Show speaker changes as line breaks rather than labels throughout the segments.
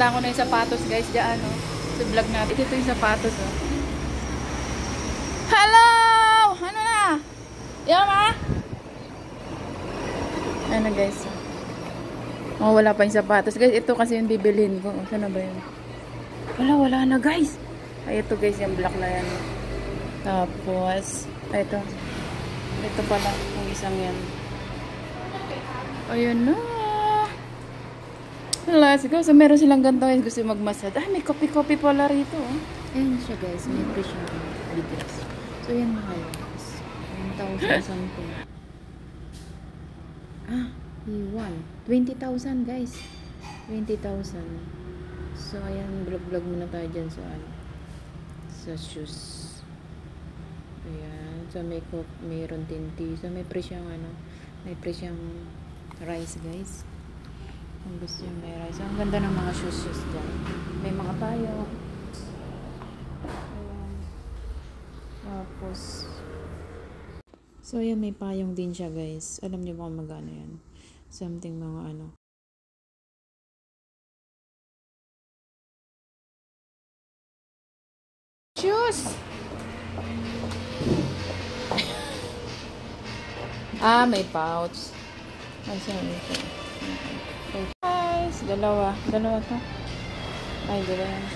Tatandaan ko na yung sapatos guys dyan, no? Sa vlog natin. Ito yung sapatos, oh. Hello! Ano na? Yama? Ano guys? Oh, wala pa yung sapatos. Guys, ito kasi yung bibilhin ko. Oh, saan na ba yun? Wala na guys. Ay, ito guys, yung black na yan. Tapos, ay, ito. Ito pala, yung isang yan. Ayun na. Let's go. So, meron silang ganito guys. Gusto magmasad. Ay, may copy pala rito. Oh. Ayan siya guys. May presyo videos. So, yan mga guys. 1,000 something. Ah, iwan. 20,000 guys. 20,000. So, ayan. Vlog muna tayo dyan sa shoes. Ayan. So, mayroon tinti. So, may presyang may presyang rice guys. Kung gusto yung may rice. Ang ganda ng mga shoes dyan. May mga payo. Ayan. Tapos, so yan, may payong din siya guys. Alam niyo ba kung magkano yan? Something mga shoes! Ah, may pouch. Ay, sorry. Guys, dalawa to. Ay, dalawa yan.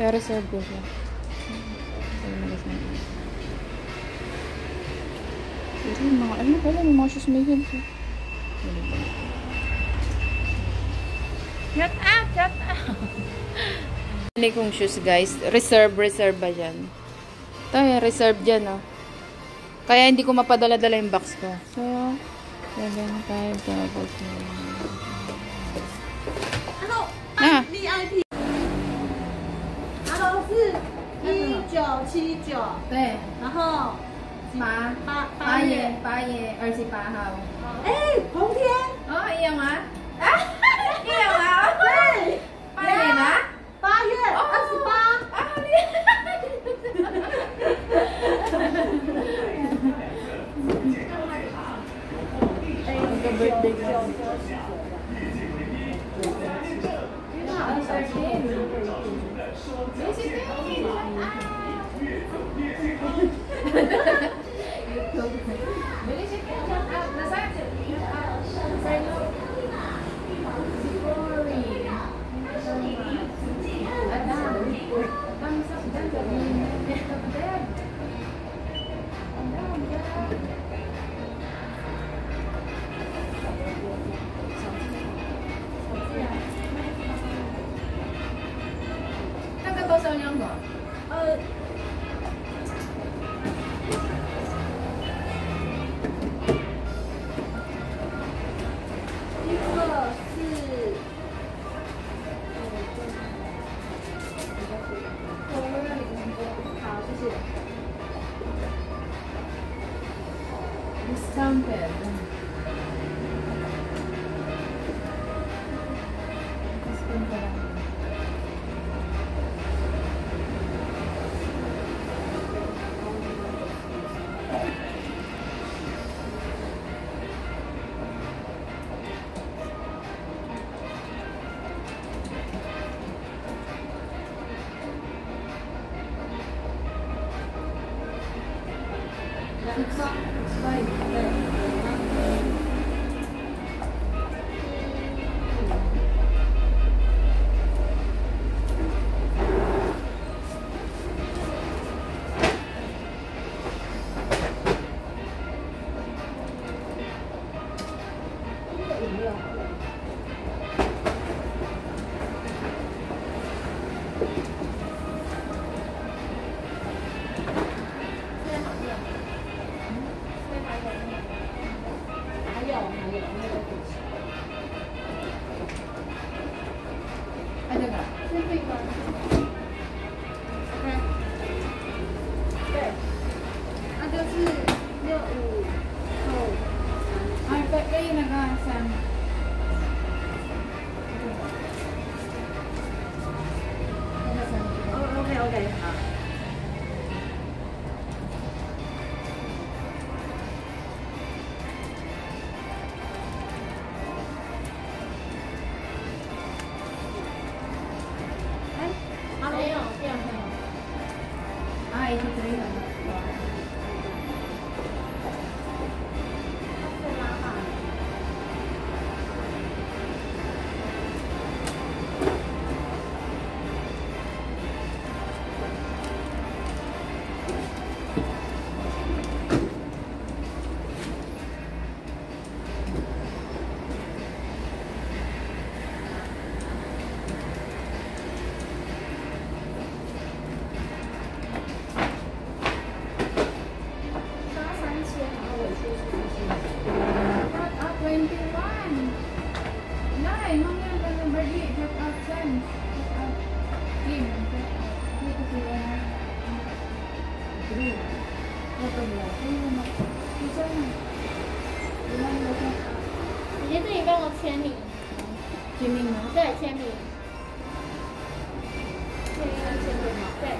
Pero reserve ko siya. Ito yung mga, ano pala, yung mga shoes may heels. Shut up! Hindi kong shoes guys. Reserve ba dyan? Ito yung reserve dyan, oh. Kaya hindi ko mapadala-dala yung box ko. So, 7, 5, tapos
那 VIP， 然后是1979，
对，
然后
8月28号。
哎，红天，
哦，一样吗？啊，一样吗？
对
8月吗
？8月28。
啊，厉害！birthday ko. Discounted. Discount pa lang. Ada nggak?
对，那就是65后。
kayo nag-asam.
OK， 好。
mamaya pag birthday, drop out son. Drop out. Game, drop out. Dito sila na. Blue. Ito ba? Ayun na. Isa na. Ilan na drop out.
姐姐这里帮我签名，
Chiming mo?
对，签名。这个要签名吗？对。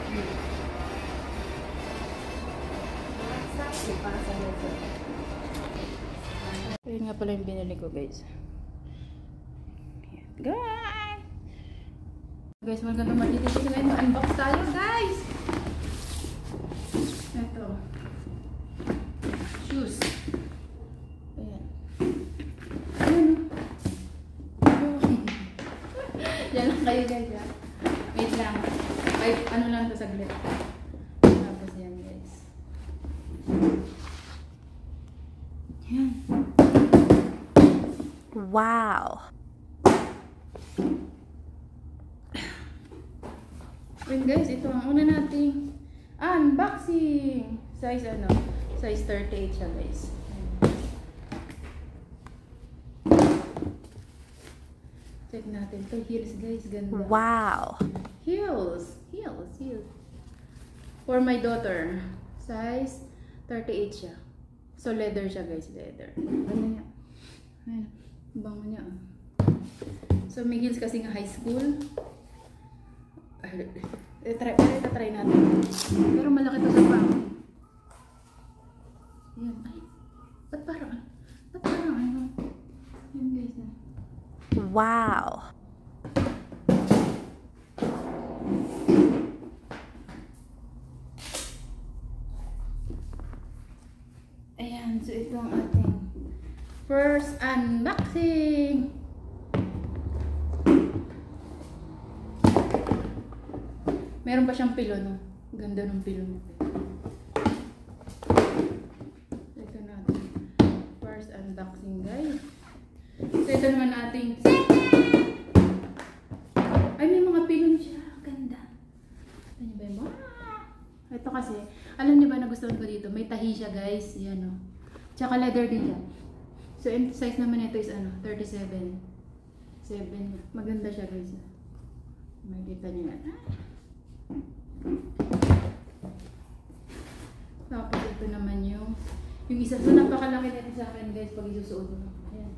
Ayun nga pala yung binili ko, guys. Ayan, guys! Guys, maganda makikita ko ngayon. Ma-unbox tayo, guys! Ito. Shoes. Ayan. Ayan. Yan lang kayo, guys. Ha? Wait lang. Ay, ano lang ito, saglit. Tapos yan, guys. Yan.
Wow.
Wait guys, ito ang una nating unboxing. Size ano? Size 38 siya guys. Check natin. Ito heels guys, ganda.
Wow.
Heels. For my daughter. Size 38 siya. So leather siya guys, leather. Ganda niya. Ayun. Bango niya. So may heels kasi nga high school. Try natin. Pero malaki to sa pang. Ayan. Ay. Ba't parang ano? Ayan guys na.
Wow.
Ayan. So ito ang ating first unboxing. Meron pa siyang pilo, no? Ganda ng pilo mo. Ito natin. First unboxing, guys. So, ito naman ating ay, may mga pilo siya. Ganda. Ano ba yun? Ito kasi, alam niyo ba na gusto ko dito? May tahi siya, guys. Yan, no? Tsaka leather din yan. So, size naman ito is ano? 37. 7. Maganda siya, guys. Makikita niyo yan. Tapos ito naman yung isa. So napakalaki nito sa akin guys pag isusuot mo. Ayan.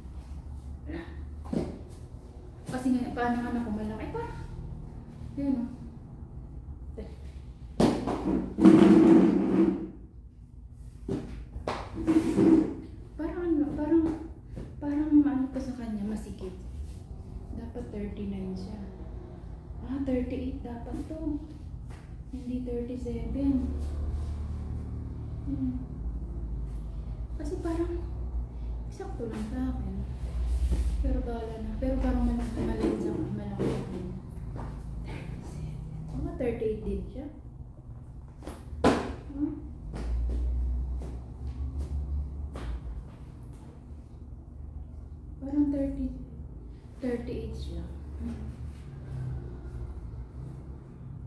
Kasi nga, paano nga ako malaki pa? Ayan o. Parang ano pa sa kanya, masikip. Dapat 39 siya. 38 dapat to. Hindi 37. Kasi parang sakto lang sa akin. Pero bala na. Pero parang malaki sa malaki din. 38 din siya. Parang 38 siya.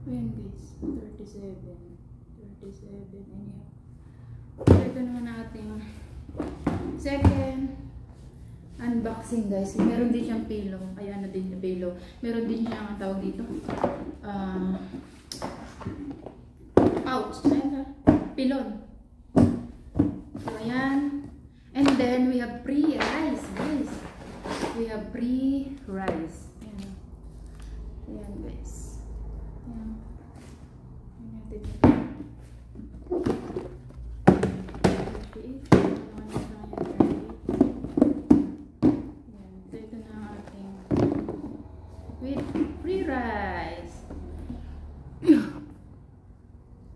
Ayan guys, 37 anyhow. So, ito naman natin second unboxing guys. Meron din siyang pillow. Ay ano din yung pillow. Meron din siyang ang tawag dito. Pouch. Pilon. So ayan. And then we have free rice guys. We have free rice. Ayan. Ayan guys. Ayan. Ito na ang ating with free rice.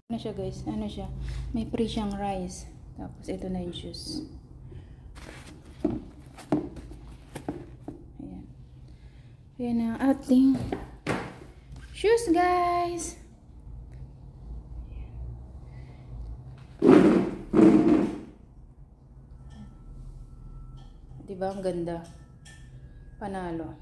Ano siya guys? Ano siya? May free siyang rice. Tapos ito na yung shoes. Ayan. Ayan ang ating shoes guys. Diba ang ganda? Panalo.